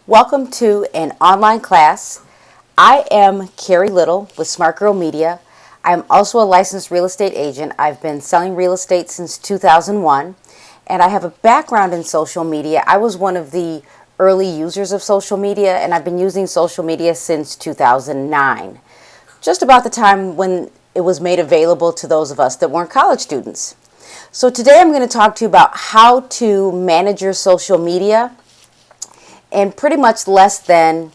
Welcome to an online class. I am Carrie Little with Smart Girl Media. I am also a licensed real estate agent. I've been selling real estate since 2001, and I have a background in social media. I was one of the early users of social media, and I've been using social media since 2009, just about the time when it was made available to those of us that weren't college students. So today I'm going to talk to you about how to manage your social media in pretty much less than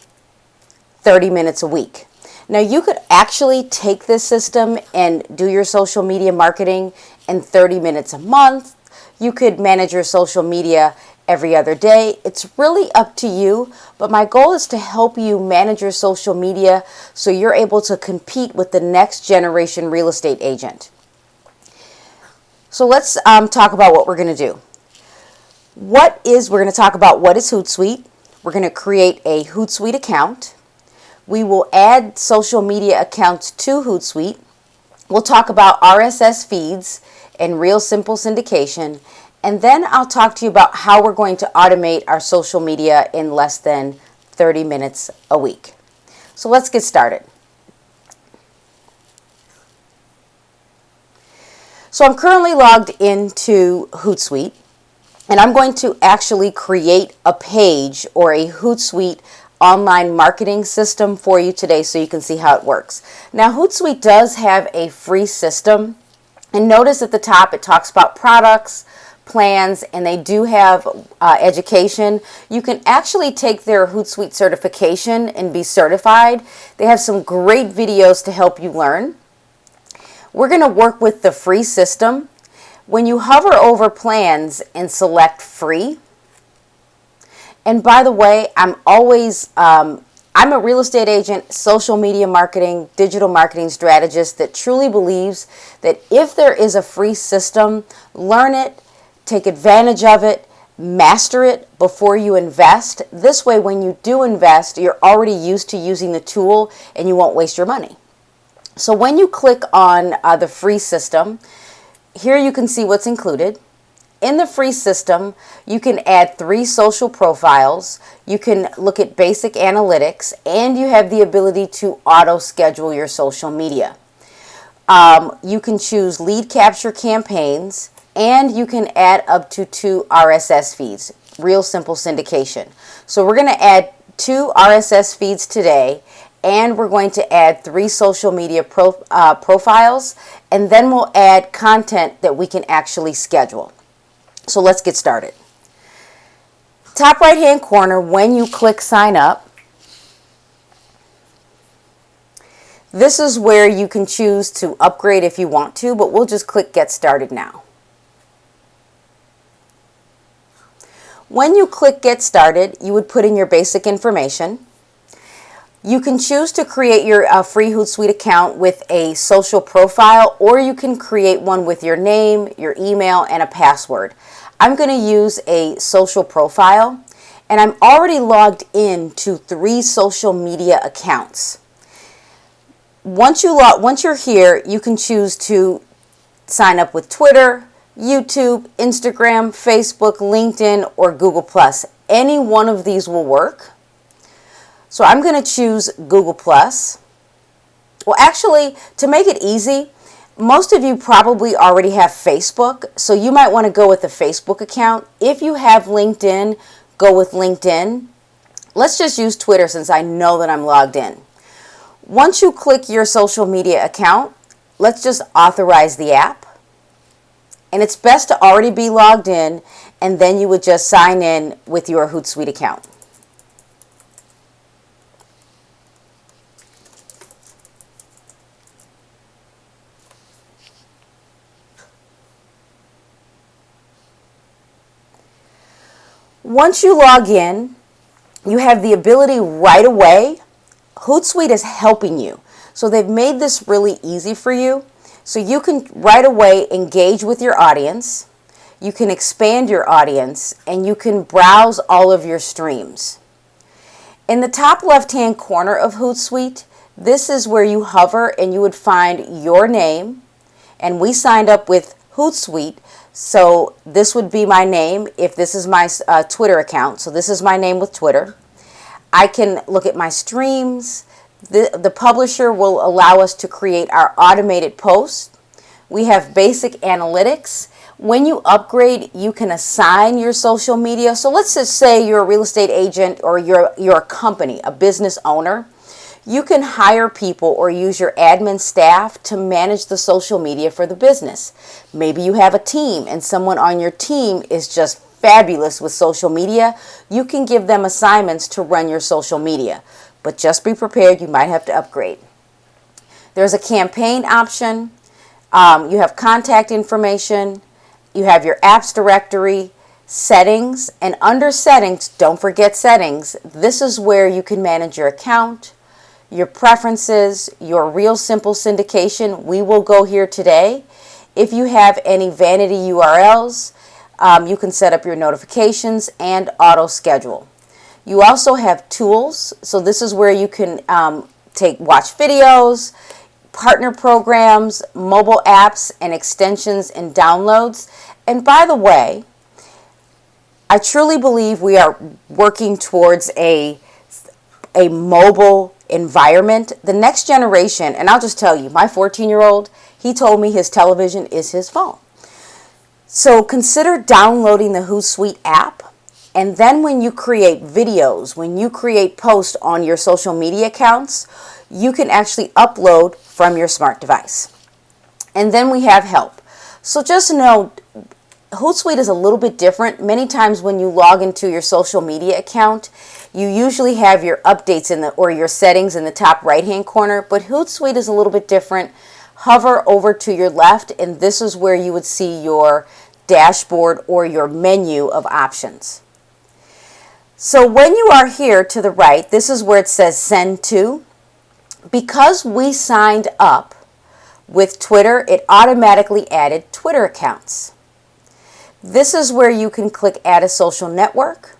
30 minutes a week. Now, you could actually take this system and do your social media marketing in 30 minutes a month. You could manage your social media every other day. It's really up to you, but my goal is to help you manage your social media so you're able to compete with the next generation real estate agent. So let's talk about what we're going to do. We're going to talk about what is Hootsuite. We're going to create a Hootsuite account. We will add social media accounts to Hootsuite. We'll talk about RSS feeds and real simple syndication. And then I'll talk to you about how we're going to automate our social media in less than 30 minutes a week. So let's get started. So I'm currently logged into Hootsuite. And I'm going to actually create a page or a Hootsuite online marketing system for you today so you can see how it works. Now, Hootsuite does have a free system. And notice at the top it talks about products, plans, and they do have education. You can actually take their Hootsuite certification and be certified. They have some great videos to help you learn. We're going to work with the free system. When you hover over plans and select free, and by the way, I'm a real estate agent, social media marketing, digital marketing strategist that truly believes that if there is a free system, learn it, take advantage of it, master it before you invest. This way, when you do invest, you're already used to using the tool and you won't waste your money. So when you click on the free system, here you can see what's included. In the free system, you can add 3 social profiles, you can look at basic analytics, and you have the ability to auto-schedule your social media. You can choose lead capture campaigns, and you can add up to 2 RSS feeds, real simple syndication. So we're going to add 2 RSS feeds today, and we're going to add 3 social media profiles, and then we'll add content that we can actually schedule. So let's get started. Top right hand corner, when you click sign up, this is where you can choose to upgrade if you want to, but we'll just click get started now. When you click get started, you would put in your basic information. You can choose to create your free Hootsuite account with a social profile, or you can create one with your name, your email, and a password. I'm going to use a social profile, and I'm already logged in to 3 social media accounts. Once you're here, you can choose to sign up with Twitter, YouTube, Instagram, Facebook, LinkedIn, or Google+. Any one of these will work. So I'm going to choose Google+. Well, actually, to make it easy, most of you probably already have Facebook, so you might want to go with the Facebook account. If you have LinkedIn, go with LinkedIn. Let's just use Twitter since I know that I'm logged in. Once you click your social media account, let's just authorize the app. And it's best to already be logged in, and then you would just sign in with your Hootsuite account. Once you log in, you have the ability right away. Hootsuite is helping you. So they've made this really easy for you. So you can right away engage with your audience. You can expand your audience, and you can browse all of your streams. In the top left-hand corner of Hootsuite, this is where you hover and you would find your name. And we signed up with Hootsuite, so this would be my name if this is my Twitter account. So this is my name with Twitter. I can look at my streams. The publisher will allow us to create our automated posts. We have basic analytics. When you upgrade, you can assign your social media. So let's just say you're a real estate agent, or you're a company, a business owner. You can hire people or use your admin staff to manage the social media for the business. Maybe you have a team and someone on your team is just fabulous with social media. You can give them assignments to run your social media. But just be prepared, you might have to upgrade. There's a campaign option. You have contact information. You have your apps directory, settings, and under settings, don't forget settings. This is where you can manage your account, your preferences, your real simple syndication. We will go here today. If you have any vanity URLs, you can set up your notifications and auto schedule. You also have tools. So this is where you can watch videos, partner programs, mobile apps, and extensions and downloads. And by the way, I truly believe we are working towards a mobile environment. The next generation, and I'll just tell you, my 14-year-old, he told me his television is his phone. So consider downloading the Hootsuite app. And then when you create videos, when you create posts on your social media accounts, you can actually upload from your smart device. And then we have help. So just know, Hootsuite is a little bit different. Many times when you log into your social media account, you usually have your updates or your settings in the top right-hand corner, but Hootsuite is a little bit different. Hover over to your left, and this is where you would see your dashboard or your menu of options. So when you are here to the right, this is where it says send to. Because we signed up with Twitter, it automatically added Twitter accounts. This is where you can click add a social network.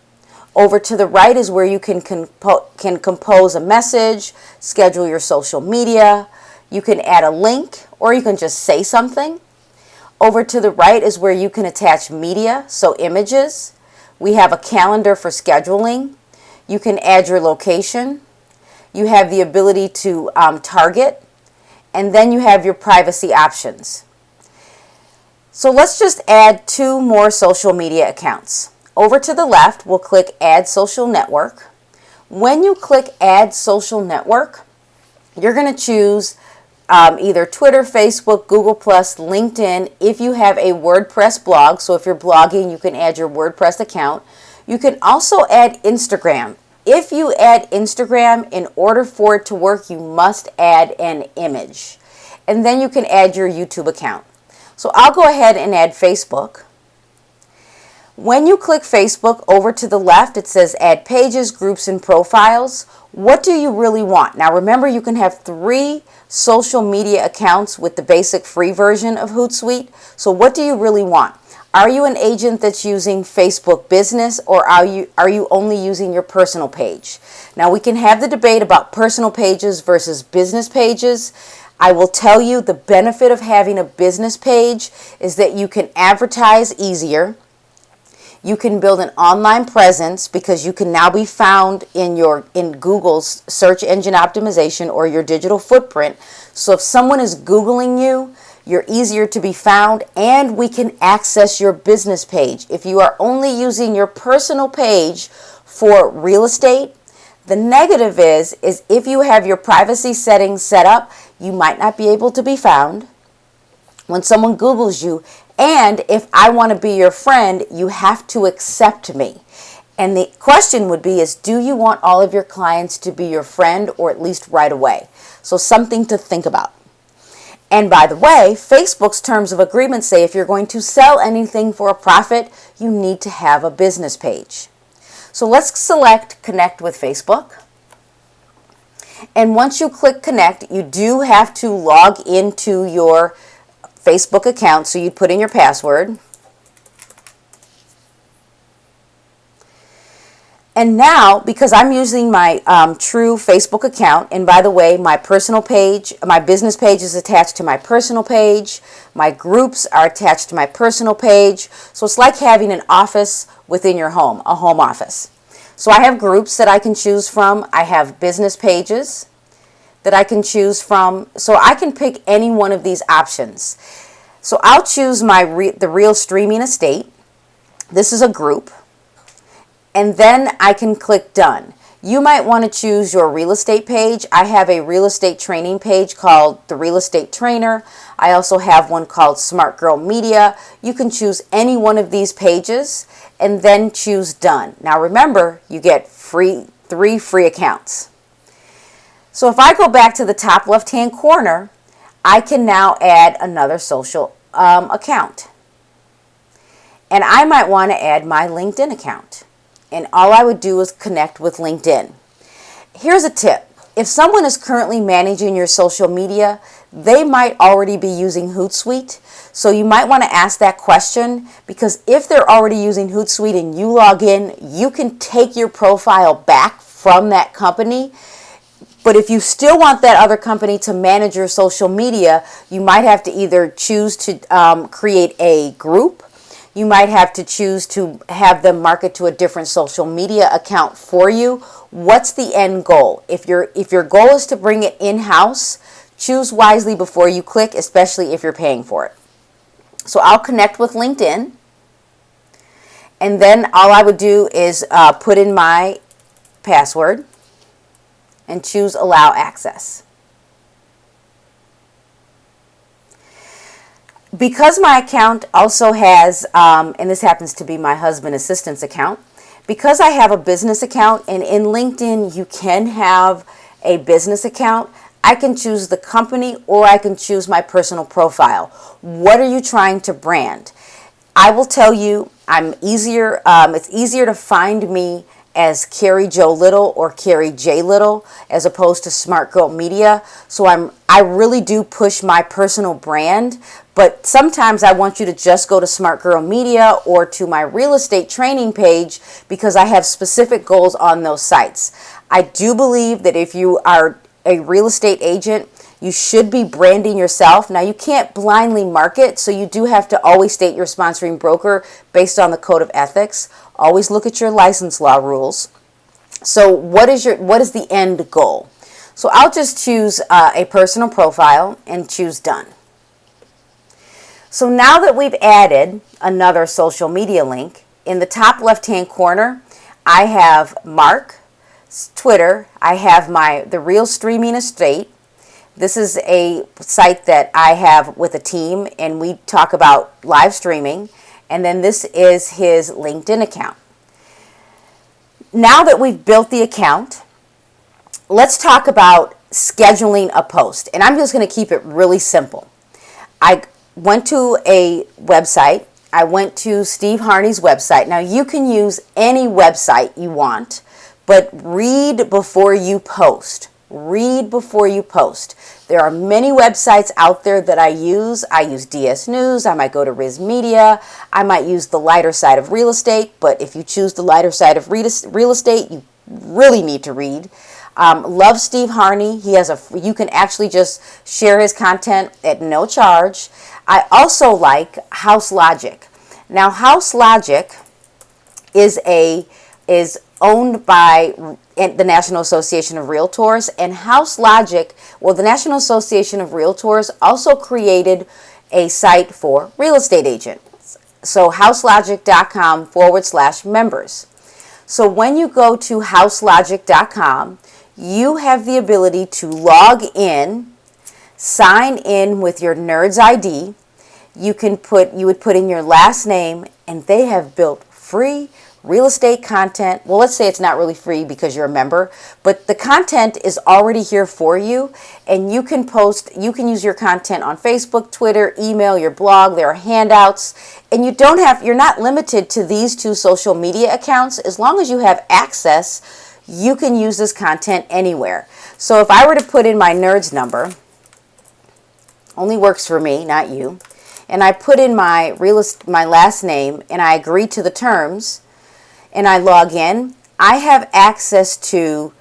Over to the right is where you can compose a message, schedule your social media. You can add a link, or you can just say something. Over to the right is where you can attach media, so images. We have a calendar for scheduling. You can add your location. You have the ability to target. And then you have your privacy options. So let's just add 2 more social media accounts. Over to the left, we'll click Add Social Network. When you click Add Social Network, you're going to choose either Twitter, Facebook, Google+, LinkedIn. If you have a WordPress blog, so if you're blogging, you can add your WordPress account. You can also add Instagram. If you add Instagram, in order for it to work, you must add an image. And then you can add your YouTube account. So I'll go ahead and add Facebook. When you click Facebook, over to the left, it says add pages, groups, and profiles. What do you really want? Now remember, you can have 3 social media accounts with the basic free version of Hootsuite. So what do you really want? Are you an agent that's using Facebook Business, or are you only using your personal page? Now we can have the debate about personal pages versus business pages. I will tell you the benefit of having a business page is that you can advertise easier. You can build an online presence because you can now be found in Google's search engine optimization or your digital footprint. So if someone is Googling you, you're easier to be found, and we can access your business page. If you are only using your personal page for real estate, the negative is if you have your privacy settings set up, you might not be able to be found when someone Googles you. And if I want to be your friend, you have to accept me. And the question would be do you want all of your clients to be your friend, or at least right away? So something to think about. And by the way, Facebook's terms of agreement say if you're going to sell anything for a profit, you need to have a business page. So let's select Connect with Facebook. And once you click Connect, you do have to log into your Facebook account, so you'd put in your password. And now, because I'm using my true Facebook account, and by the way, my personal page, my business page is attached to my personal page, my groups are attached to my personal page, so it's like having an office within your home, a home office. So I have groups that I can choose from. I have business pages that I can choose from. So I can pick any one of these options. So I'll choose the Real Streaming Estate. This is a group. And then I can click Done. You might want to choose your real estate page. I have a real estate training page called The Real Estate Trainer. I also have one called Smart Girl Media. You can choose any one of these pages and then choose Done. Now remember, you get 3 free accounts. So if I go back to the top left-hand corner, I can now add another social account. And I might want to add my LinkedIn account. And all I would do is connect with LinkedIn. Here's a tip. If someone is currently managing your social media, they might already be using Hootsuite. So you might want to ask that question, because if they're already using Hootsuite and you log in, you can take your profile back from that company. But if you still want that other company to manage your social media, you might have to either choose to create a group. You might have to choose to have them market to a different social media account for you. What's the end goal? If your goal is to bring it in-house, choose wisely before you click, especially if you're paying for it. So I'll connect with LinkedIn. And then all I would do is put in my password and choose Allow Access. Because my account also has, and this happens to be my husband assistant's account, because I have a business account, and in LinkedIn you can have a business account, I can choose the company or I can choose my personal profile. What are you trying to brand? I will tell you, it's easier to find me as Carrie Joe Little or Carrie J Little as opposed to Smart Girl Media. So I really do push my personal brand, but sometimes I want you to just go to Smart Girl Media or to my real estate training page because I have specific goals on those sites. I do believe that if you are a real estate agent, you should be branding yourself. Now, you can't blindly market, so you do have to always state your sponsoring broker based on the code of ethics. Always look at your license law rules. So what is the end goal? So I'll just choose a personal profile and choose Done. So now that we've added another social media link, in the top left-hand corner, I have Mark's Twitter. I have the Real Streaming Estate. This is a site that I have with a team, and we talk about live streaming. And then this is his LinkedIn account. Now that we've built the account, let's talk about scheduling a post. And I'm just going to keep it really simple. I went to a website. I went to Steve Harney's website. Now, you can use any website you want, but read before you post. Read before you post. There are many websites out there that I use. I use DS News. I might go to Riz Media. I might use the lighter side of real estate. But if you choose the lighter side of real estate, you really need to read. Love Steve Harney. You can actually just share his content at no charge. I also like House Logic. Now, House Logic is owned by the National Association of Realtors, and House Logic, the National Association of Realtors also created a site for real estate agents. So houselogic.com/members. So when you go to houselogic.com, you have the ability to log in, sign in with your Nerds ID. You would put in your last name, and they have built free real estate content. Well, let's say it's not really free because you're a member, but the content is already here for you, and you can use your content on Facebook, Twitter, email, your blog. There are handouts, and you're not limited to these 2 social media accounts. As long as you have access, you can use this content anywhere. So if I were to put in my Nerds number, only works for me, not you, and I put in my last name and I agree to the terms, and I log in, I have access to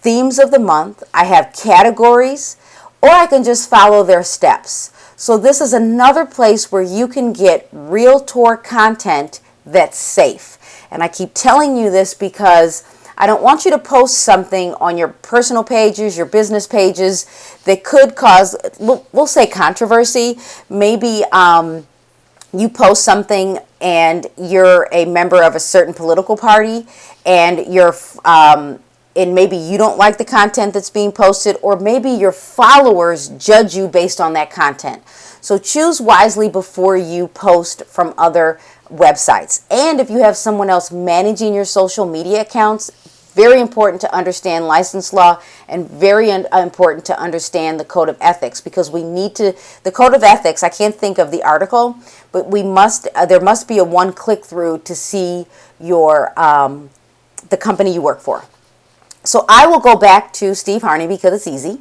themes of the month, I have categories, or I can just follow their steps. So this is another place where you can get realtor content that's safe. And I keep telling you this because I don't want you to post something on your personal pages, your business pages that could cause, we'll say, controversy. Maybe you post something and you're a member of a certain political party, and and maybe you don't like the content that's being posted, or maybe your followers judge you based on that content. So choose wisely before you post from other websites. And if you have someone else managing your social media accounts, very important to understand license law, and very important to understand the code of ethics, because we need to, the code of ethics, I can't think of the article, but there must be a one click through to see your, the company you work for. So I will go back to Steve Harney because it's easy.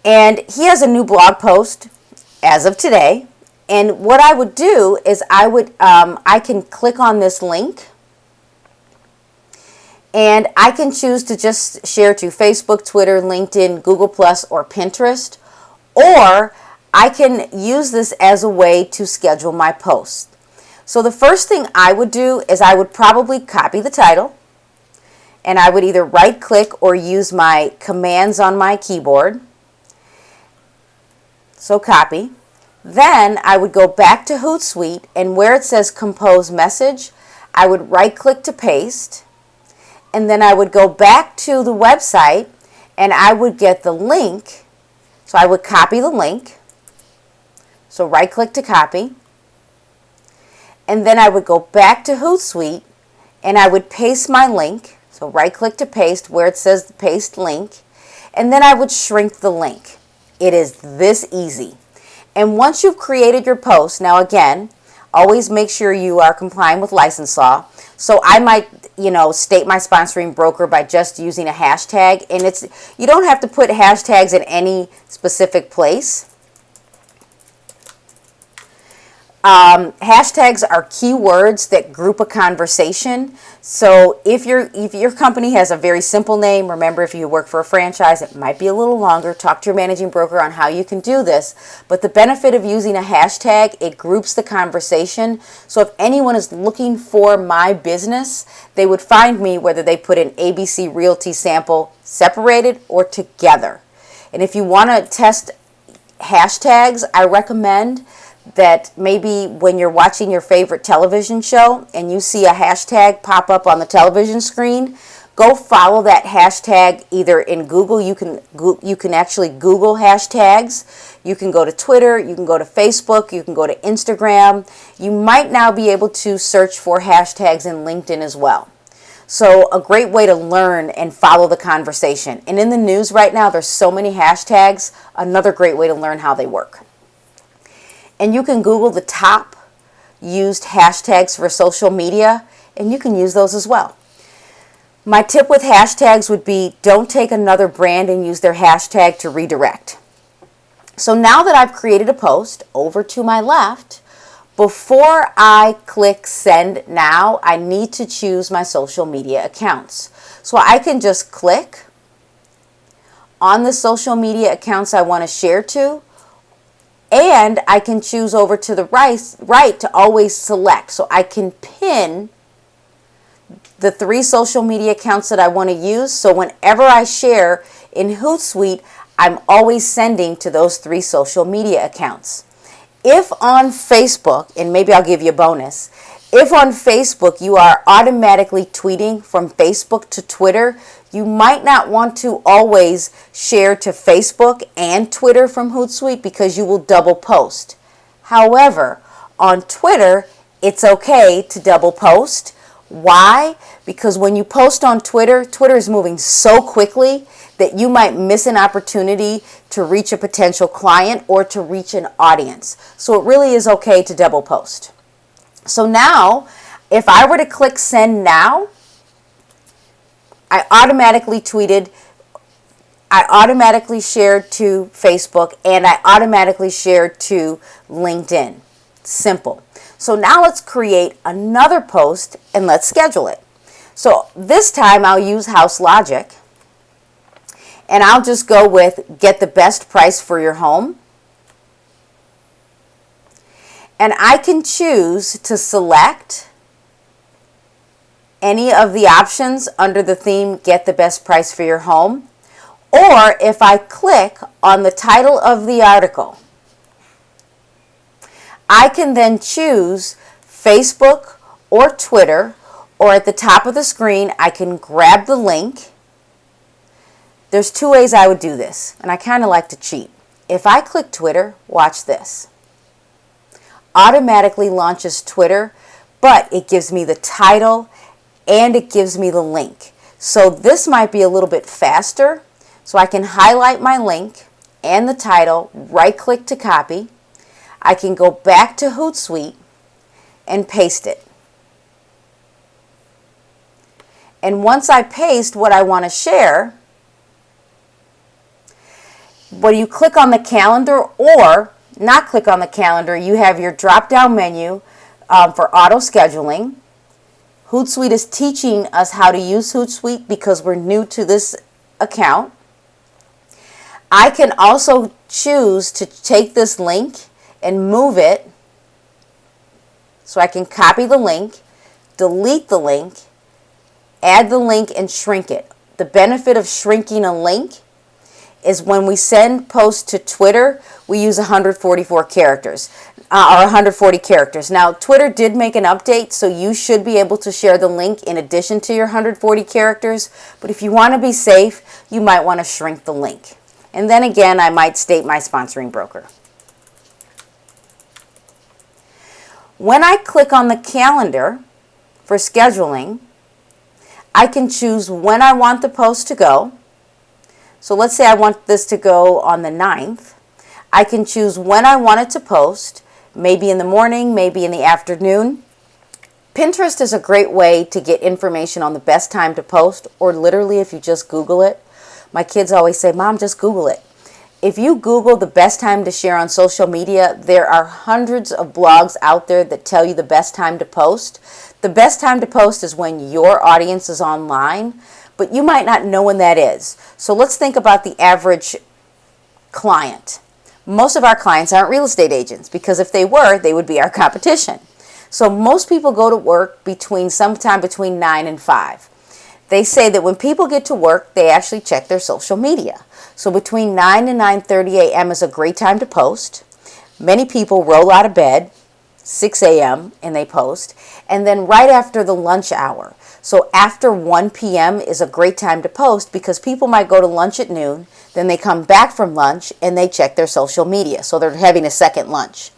And he has a new blog post as of today. And what I would do is I can click on this link, and I can choose to just share to Facebook, Twitter, LinkedIn, Google+, or Pinterest. Or I can use this as a way to schedule my posts. So the first thing I would do is I would probably copy the title, and I would either right click or use my commands on my keyboard. So copy. Then I would go back to Hootsuite, and where it says compose message, I would right click to paste. And then I would go back to the website and I would get the link. So I would copy the link. So right click to copy. And then I would go back to Hootsuite and I would paste my link. So right click to paste where it says paste link. And then I would shrink the link. It is this easy. And once you've created your post, now again, always make sure you are complying with license law. So I might, state my sponsoring broker by just using a hashtag. And you don't have to put hashtags in any specific place. Hashtags are keywords that group a conversation. So if your company has a very simple name, remember, if you work for a franchise, it might be a little longer. Talk to your managing broker on how you can do this. But the benefit of using a hashtag, it groups the conversation. So if anyone is looking for my business, they would find me whether they put in ABC Realty Sample separated or together. And if you want to test hashtags, I recommend that maybe when you're watching your favorite television show and you see a hashtag pop up on the television screen, go follow that hashtag either in Google. You can actually Google hashtags. You can go to Twitter, you can go to Facebook, you can go to Instagram. You might now be able to search for hashtags in LinkedIn as well. So a great way to learn and follow the conversation. And in the news right now, there's so many hashtags, another great way to learn how they work. And you can Google the top used hashtags for social media, and you can use those as well. My tip with hashtags would be don't take another brand and use their hashtag to redirect. So now that I've created a post, over to my left, before I click send now, I need to choose my social media accounts. So I can just click on the social media accounts I want to share to, and I can choose over to the right to always select. So I can pin the 3 social media accounts that I want to use. So whenever I share in Hootsuite, I'm always sending to those 3 social media accounts. If on Facebook, and maybe I'll give you a bonus, if on Facebook you are automatically tweeting from Facebook to Twitter, you might not want to always share to Facebook and Twitter from Hootsuite because you will double post. However, on Twitter, it's okay to double post. Why? Because when you post on Twitter, Twitter is moving so quickly that you might miss an opportunity to reach a potential client or to reach an audience. So it really is okay to double post. So now, if I were to click send now, I automatically shared to Facebook, and I automatically shared to LinkedIn. Simple. So now let's create another post and let's schedule it. So this time I'll use House Logic, and I'll just go with get the best price for your home. And I can choose to select any of the options under the theme Get the Best Price for Your Home, or if I click on the title of the article, I can then choose Facebook or Twitter, or at the top of the screen I can grab the link. There's two ways I would do this, and I kind of like to cheat. If I click Twitter, watch this. Automatically launches Twitter, but it gives me the title and it gives me the link. So this might be a little bit faster. So I can highlight my link and the title, right click to copy. I can go back to Hootsuite and paste it. And once I paste what I want to share, when you click on the calendar or not click on the calendar, you have your drop-down menu for auto scheduling. Hootsuite is teaching us how to use Hootsuite because we're new to this account. I can also choose to take this link and move it. So I can copy the link, delete the link, add the link, and shrink it. The benefit of shrinking a link is when we send posts to Twitter, we use 144 characters, or 140 characters. Now, Twitter did make an update, so you should be able to share the link in addition to your 140 characters. But if you want to be safe, you might want to shrink the link. And then again, I might state my sponsoring broker. When I click on the calendar for scheduling, I can choose when I want the post to go. So let's say I want this to go on the 9th. I can choose when I want it to post, maybe in the morning, maybe in the afternoon. Pinterest is a great way to get information on the best time to post, or literally if you just Google it. My kids always say, Mom, just Google it. If you Google the best time to share on social media, there are hundreds of blogs out there that tell you the best time to post. The best time to post is when your audience is online, but you might not know when that is. So let's think about the average client. Most of our clients aren't real estate agents because if they were, they would be our competition. So most people go to work sometime between 9 and 5. They say that when people get to work, they actually check their social media. So between 9 and 9:30 a.m. is a great time to post. Many people roll out of bed 6 a.m. and they post. And then right after the lunch hour. So after 1 p.m. is a great time to post because people might go to lunch at noon, then they come back from lunch and they check their social media. So they're having a second lunch.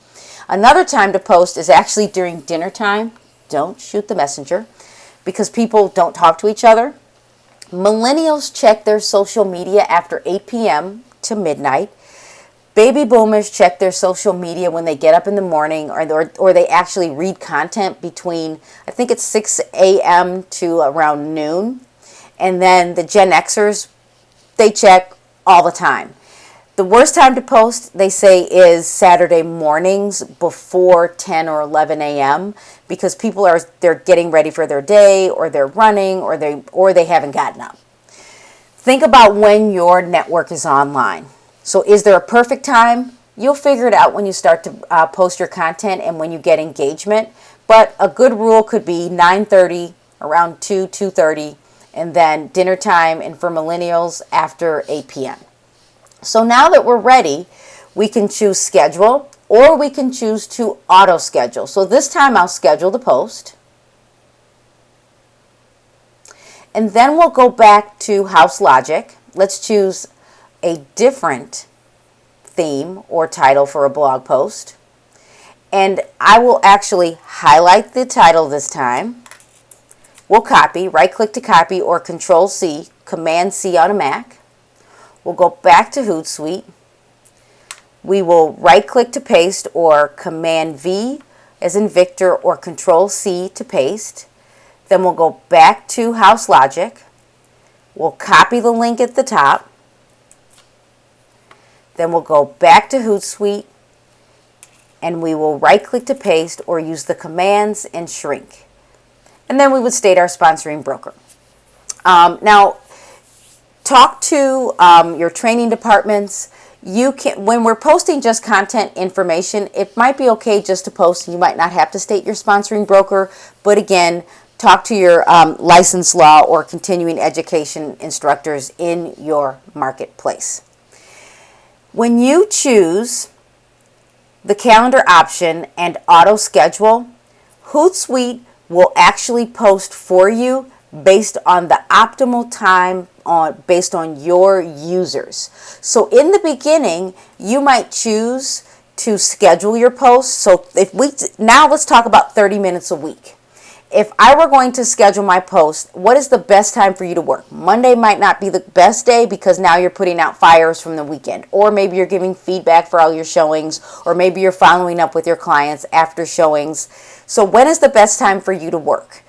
Another time to post is actually during dinner time. Don't shoot the messenger because people don't talk to each other. Millennials check their social media after 8 p.m. to midnight. Baby boomers check their social media when they get up in the morning or they actually read content between, I think it's 6 a.m. to around noon. And then the Gen Xers, they check all the time. The worst time to post, they say, is Saturday mornings before 10 or 11 a.m. because people they're getting ready for their day or they're running or they haven't gotten up. Think about when your network is online. So is there a perfect time? You'll figure it out when you start to post your content and when you get engagement. But a good rule could be 9:30, around 2:30, and then dinner time, and for millennials, after 8 p.m. So now that we're ready, we can choose schedule or we can choose to auto schedule. So this time I'll schedule the post. And then we'll go back to House Logic. Let's choose a different theme or title for a blog post. And I will actually highlight the title this time. We'll copy, right click to copy or Control C, Command C on a Mac. We'll go back to Hootsuite. We will right click to paste or Command V as in Victor or Control C to paste. Then we'll go back to House Logic. We'll copy the link at the top. Then we'll go back to Hootsuite and we will right click to paste or use the commands and shrink. And then we would state our sponsoring broker. Now, talk to your training departments. When we're posting just content information, it might be okay just to post and you might not have to state your sponsoring broker. But again, talk to your licensed law or continuing education instructors in your marketplace. When you choose the calendar option and auto schedule, Hootsuite will actually post for you based on the optimal time based on your users. So in the beginning, you might choose to schedule your posts. So now let's talk about 30 minutes a week. If I were going to schedule my post, what is the best time for you to work? Monday might not be the best day because now you're putting out fires from the weekend. Or maybe you're giving feedback for all your showings. Or maybe you're following up with your clients after showings. So when is the best time for you to work?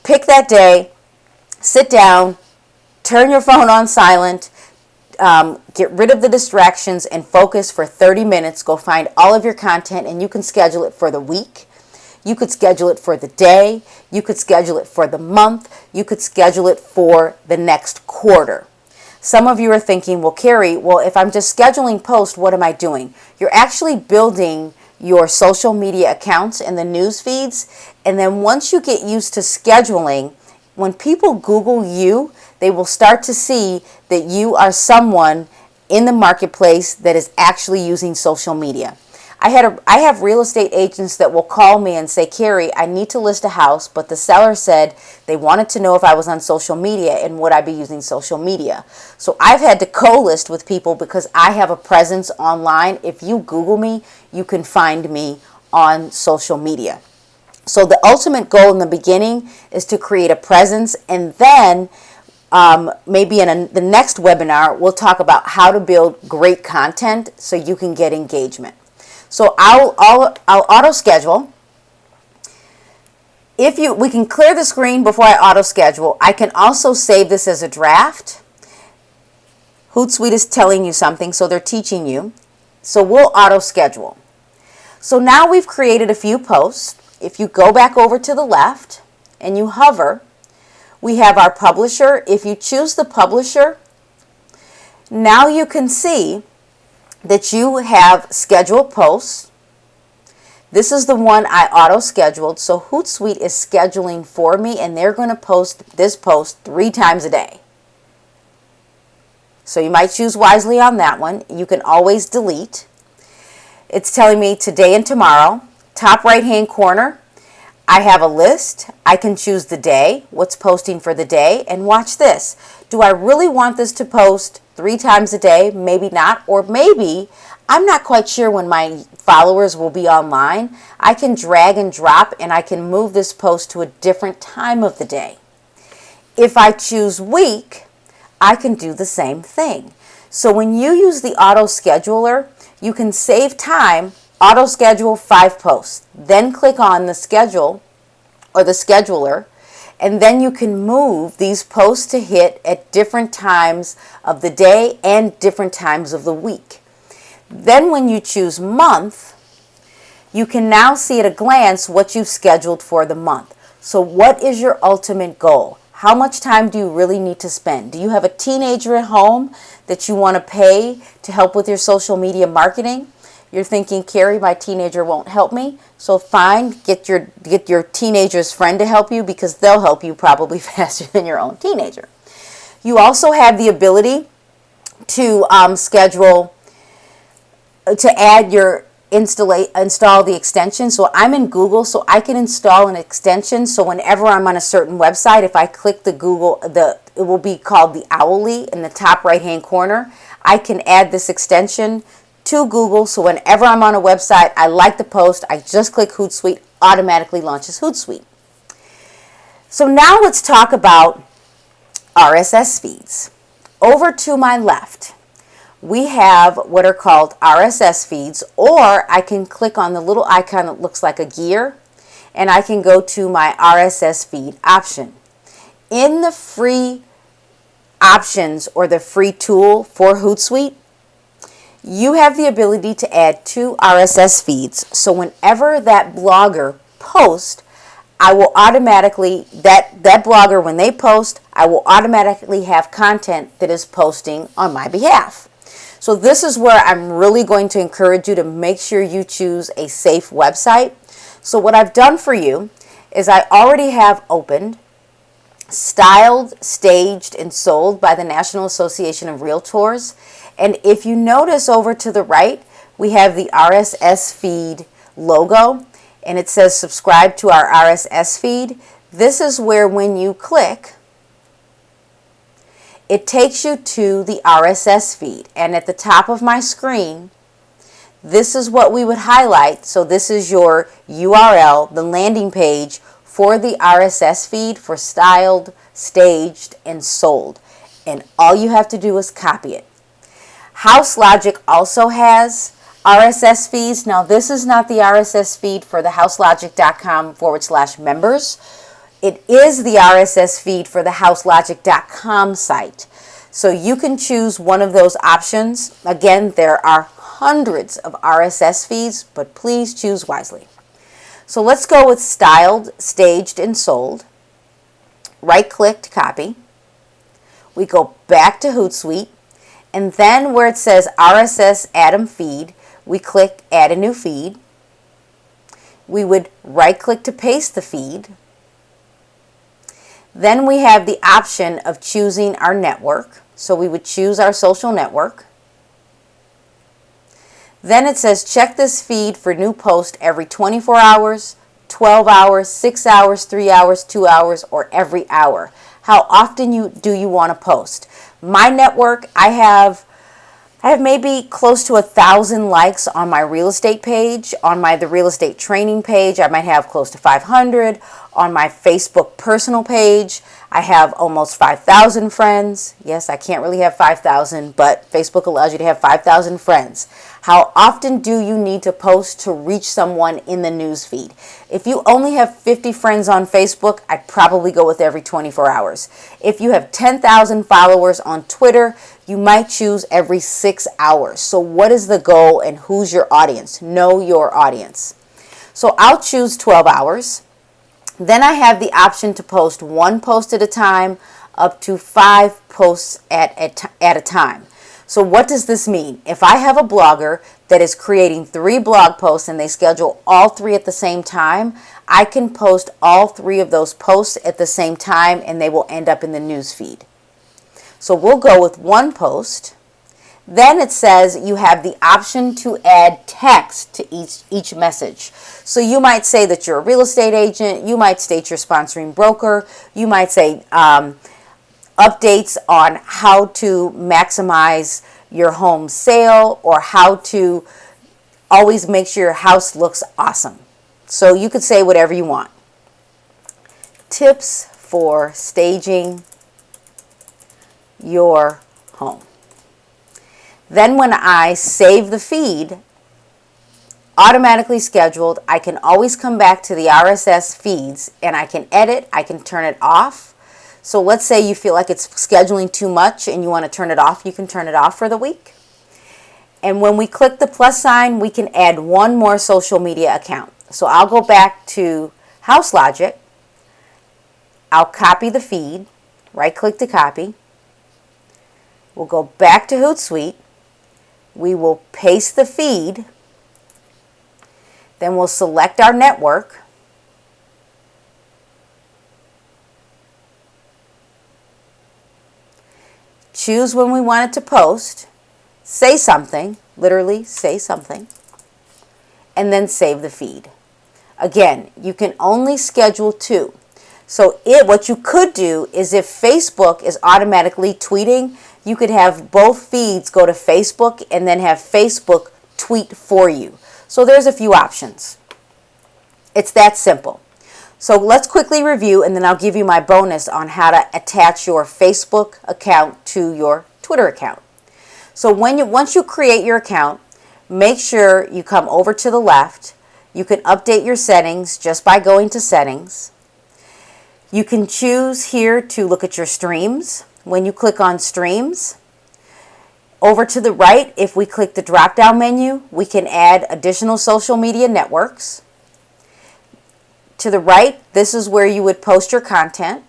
Pick that day, sit down, turn your phone on silent, get rid of the distractions and focus for 30 minutes. Go find all of your content and you can schedule it for the week. You could schedule it for the day. You could schedule it for the month. You could schedule it for the next quarter. Some of you are thinking, well, Carrie, if I'm just scheduling posts, what am I doing? You're actually building your social media accounts and the news feeds. And then once you get used to scheduling, when people Google you, they will start to see that you are someone in the marketplace that is actually using social media. I have real estate agents that will call me and say, Carrie, I need to list a house, but the seller said they wanted to know if I was on social media and would I be using social media. So I've had to co-list with people because I have a presence online. If you Google me, you can find me on social media. So the ultimate goal in the beginning is to create a presence, and then maybe in the next webinar, we'll talk about how to build great content so you can get engagement. So I'll auto schedule. We can clear the screen before I auto schedule. I can also save this as a draft. Hootsuite is telling you something, so they're teaching you. So we'll auto schedule. So now we've created a few posts. If you go back over to the left and you hover, we have our publisher. If you choose the publisher, now you can see that you have scheduled posts. This is the one I auto scheduled. So Hootsuite is scheduling for me and they're going to post this post 3 times a day. So you might choose wisely on that one. You can always delete. It's telling me today and tomorrow. Top right hand corner, I have a list. I can choose the day, what's posting for the day, and watch this. Do I really want this to post 3 times a day? Maybe not, or maybe I'm not quite sure when my followers will be online. I can drag and drop and I can move this post to a different time of the day. If I choose week, I can do the same thing. So when you use the auto scheduler, you can save time, auto schedule 5 posts, then click on the schedule or the scheduler, and then you can move these posts to hit at different times of the day and different times of the week. Then when you choose month, you can now see at a glance what you've scheduled for the month. So what is your ultimate goal? How much time do you really need to spend? Do you have a teenager at home that you want to pay to help with your social media marketing? You're thinking, Carrie, my teenager won't help me. So fine, get your teenager's friend to help you because they'll help you probably faster than your own teenager. You also have the ability to install the extension. So I'm in Google, so I can install an extension. So whenever I'm on a certain website, if I click the Google, it will be called the Owly in the top right hand corner. I can add this extension to Google, so whenever I'm on a website, I like the post, I just click Hootsuite, automatically launches Hootsuite. So now let's talk about RSS feeds. Over to my left, we have what are called RSS feeds, or I can click on the little icon that looks like a gear, and I can go to my RSS feed option. In the free options or the free tool for Hootsuite, you have the ability to add 2 RSS feeds. So whenever that blogger posts, I will automatically, that blogger, when they post, I will automatically have content that is posting on my behalf. So this is where I'm really going to encourage you to make sure you choose a safe website. So what I've done for you is I already have opened Styled, Staged, and Sold by the National Association of Realtors. And if you notice over to the right, we have the RSS feed logo, and it says subscribe to our RSS feed. This is where when you click, it takes you to the RSS feed. And at the top of my screen, this is what we would highlight. So this is your URL, the landing page for the RSS feed for Styled, Staged, and Sold. And all you have to do is copy it. House Logic also has RSS feeds. Now this is not the RSS feed for the houselogic.com/members. It is the RSS feed for the houselogic.com site. So you can choose one of those options. Again, there are hundreds of RSS feeds, but please choose wisely. So let's go with Styled, Staged, and Sold. Right-click to copy. We go back to Hootsuite, and then where it says RSS Atom Feed, we click Add a New Feed. We would right-click to paste the feed. Then we have the option of choosing our network. So we would choose our social network. Then it says check this feed for new posts every 24 hours, 12 hours, 6 hours, 3 hours, 2 hours, or every hour. How often do you want to post? My network, I have maybe close to 1,000 likes on my real estate page. On the real estate training page, I might have close to 500. On my Facebook personal page, I have almost 5,000 friends. Yes, I can't really have 5,000, but Facebook allows you to have 5,000 friends. How often do you need to post to reach someone in the news feed? If you only have 50 friends on Facebook, I'd probably go with every 24 hours. If you have 10,000 followers on Twitter, you might choose every 6 hours. So what is the goal and who's your audience? Know your audience. So I'll choose 12 hours. Then I have the option to post 1 post at a time, up to 5 posts at a time. So what does this mean? If I have a blogger that is creating 3 blog posts and they schedule all 3 at the same time, I can post all 3 of those posts at the same time and they will end up in the news feed. So we'll go with 1 post. Then it says you have the option to add text to each message. So you might say that you're a real estate agent. You might state your sponsoring broker. You might say updates on how to maximize your home sale or how to always make sure your house looks awesome. So you could say whatever you want. Tips for staging your home. Then when I save the feed, automatically scheduled, I can always come back to the RSS feeds and I can edit, I can turn it off. So let's say you feel like it's scheduling too much and you want to turn it off, you can turn it off for the week. And when we click the plus sign, we can add 1 more social media account. So I'll go back to House Logic. I'll copy the feed, right-click to copy. We'll go back to Hootsuite. We will paste the feed. Then we'll select our network. Choose when we want it to post. Say something, literally say something. And then save the feed. Again, you can only schedule 2. So what you could do is if Facebook is automatically tweeting, you could have both feeds go to Facebook and then have Facebook tweet for you. So there's a few options. It's that simple. So let's quickly review and then I'll give you my bonus on how to attach your Facebook account to your Twitter account. So once you create your account, make sure you come over to the left. You can update your settings just by going to settings. You can choose here to look at your streams. When you click on streams, over to the right, if we click the drop-down menu, we can add additional social media networks. To the right, this is where you would post your content.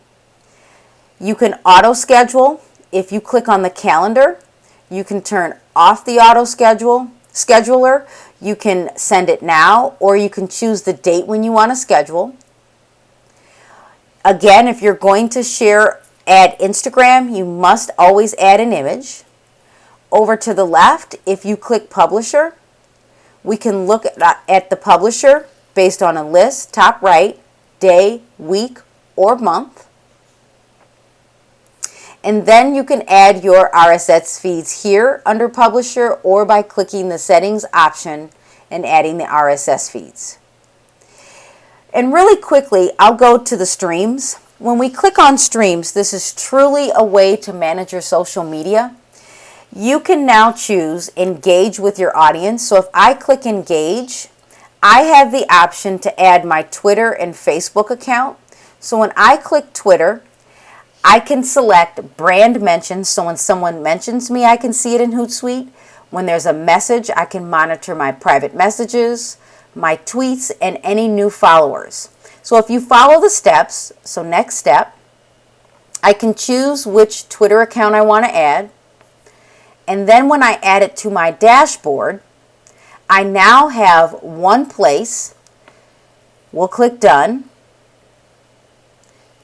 You can auto schedule. If you click on the calendar, you can turn off the auto scheduler. You can send it now, or you can choose the date when you want to schedule. Again, if you're going to add Instagram, you must always add an image. Over to the left, if you click publisher, we can look at the publisher based on a list, top right, day, week, or month. And then you can add your RSS feeds here under publisher or by clicking the settings option and adding the RSS feeds. And really quickly, I'll go to the streams. When we click on streams, this is truly a way to manage your social media. You can now choose engage with your audience. So if I click engage, I have the option to add my Twitter and Facebook account. So when I click Twitter, I can select brand mentions. So when someone mentions me, I can see it in Hootsuite. When there's a message, I can monitor my private messages, my tweets, and any new followers. So if you follow the steps, so next step, I can choose which Twitter account I want to add. And then when I add it to my dashboard, I now have one place. We'll click done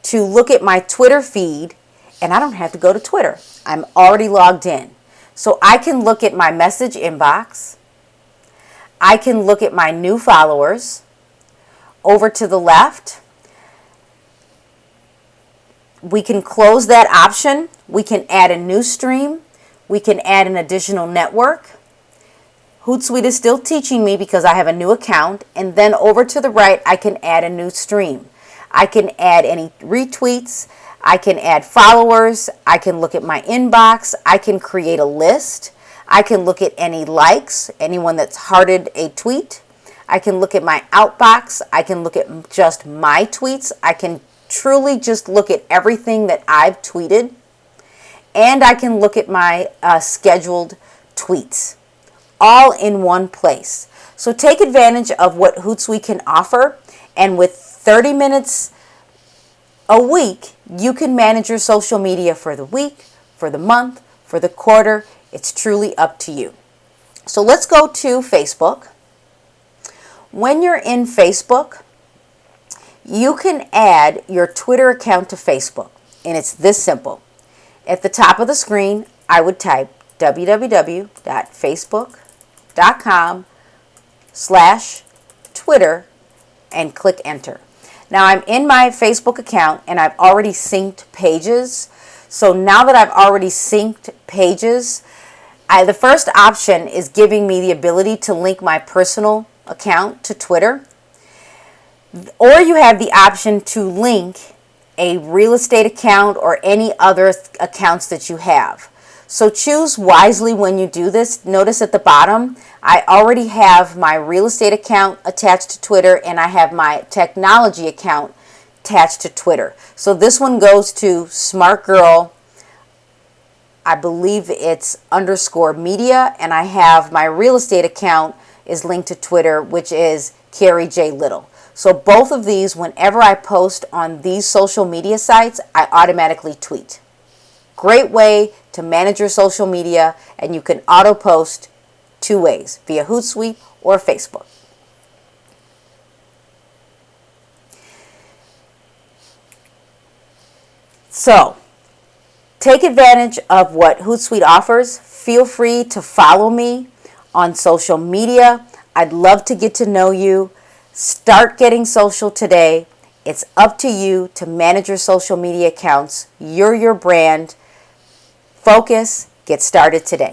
to look at my Twitter feed, and I don't have to go to Twitter. I'm already logged in. So I can look at my message inbox. I can look at my new followers. Over to the left, we can close that option. We can add a new stream. We can add an additional network. Hootsuite is still teaching me because I have a new account. And then over to the right, I can add a new stream. I can add any retweets. I can add followers. I can look at my inbox. I can create a list. I can look at any likes, anyone that's hearted a tweet. I can look at my outbox. I can look at just my tweets. I can truly just look at everything that I've tweeted. And I can look at my scheduled tweets, all in one place. So take advantage of what Hootsuite can offer, and with 30 minutes a week, you can manage your social media for the week, for the month, for the quarter. It's truly up to you. So let's go to Facebook. When you're in Facebook, you can add your Twitter account to Facebook, and it's this simple. At the top of the screen, I would type www.facebook.com/Twitter and click enter. Now I'm in my Facebook account and I've already synced pages. So now that I've already synced pages, the first option is giving me the ability to link my personal account to Twitter. Or you have the option to link a real estate account or any other accounts that you have. So choose wisely when you do this. Notice at the bottom, I already have my real estate account attached to Twitter and I have my technology account attached to Twitter. So this one goes to Smart Girl, I believe it's _media, and I have my real estate account is linked to Twitter, which is Carrie J. Little. So both of these, whenever I post on these social media sites, I automatically tweet. Great way to manage your social media, and you can auto post two ways, via Hootsuite or Facebook. So take advantage of what Hootsuite offers. Feel free to follow me on social media. I'd love to get to know you. Start getting social today. It's up to you to manage your social media accounts. You're your brand. Focus. Get started today.